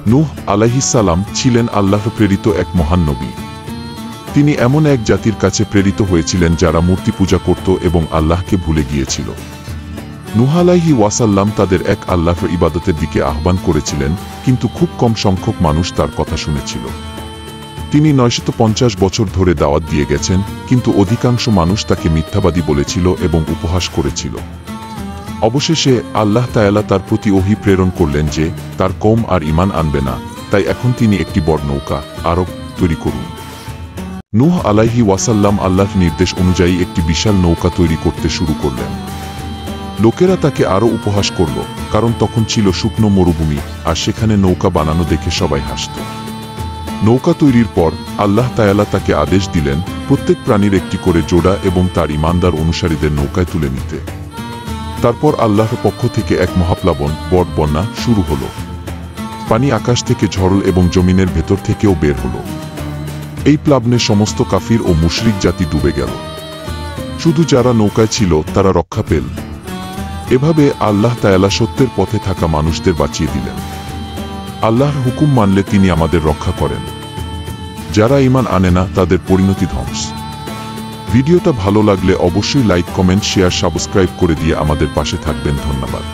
নূহ আলাইহিস সালাম ছিলেন আল্লাহর প্রেরিত এক মহান নবী। তিনি এমন এক জাতির কাছে প্রেরিত হয়েছিলেন যারা মূর্তি পূজা করত এবং আল্লাহকে ভুলে গিয়েছিল। নূহ আলাইহি ওয়াসাল্লাম তাদের এক আল্লাহর ইবাদতের দিকে আহ্বান করেছিলেন, কিন্তু খুব কম সংখ্যক মানুষ তার কথা শুনেছিল। তিনি 950 বছর ধরে দাওয়াত দিয়ে গেছেন, কিন্তু অধিকাংশ মানুষ তাকে মিথ্যাবাদী বলেছিল এবং উপহাস করেছিল। অবশেষে আল্লাহ তাআলা তার প্রতি ওহী প্রেরণ করলেন যে তার কওম আর ঈমান আনবে না, তাই এখন তিনি একটি বড় নৌকা আরব তৈরি করুন। নূহ আলাইহি ওয়াসাল্লাম আল্লাহর নির্দেশ অনুযায়ী একটি বিশাল নৌকা তৈরি করতে শুরু করলেন। লোকেরা তাকে আরও উপহাস করল, কারণ তখন ছিল শুকনো মরুভূমি, আর সেখানে নৌকা বানানো দেখে সবাই হাসত। নৌকা তৈরির পর আল্লাহ তাআলা তাকে আদেশ দিলেন প্রত্যেক প্রাণীর একটি করে জোড়া এবং তার ঈমানদার অনুসারীদের নৌকায় তুলে নিতে। তারপর আল্লাহর পক্ষ থেকে এক মহাপ্লাবন বড় বন্যা শুরু হলো। পানি আকাশ থেকে ঝড়ল এবং জমিনের ভেতর থেকেও বের হলো। এই প্লাবনে সমস্ত কাফির ও মুশরিক জাতি ডুবে গেল। শুধু যারা নৌকায় ছিল তারা রক্ষা পেল। এভাবে আল্লাহ তাআলা সত্যের পথে থাকা মানুষদের বাঁচিয়ে দিলেন। আল্লাহর হুকুম মানলে তিনি আমাদের রক্ষা করেন। যারা ঈমান আনে না তাদের পরিণতি ধ্বংস। ভিডিওটা ভালো লাগলে অবশ্যই লাইক, কমেন্ট, শেয়ার, সাবস্ক্রাইব করে দিয়ে আমাদের পাশে থাকবেন। ধন্যবাদ।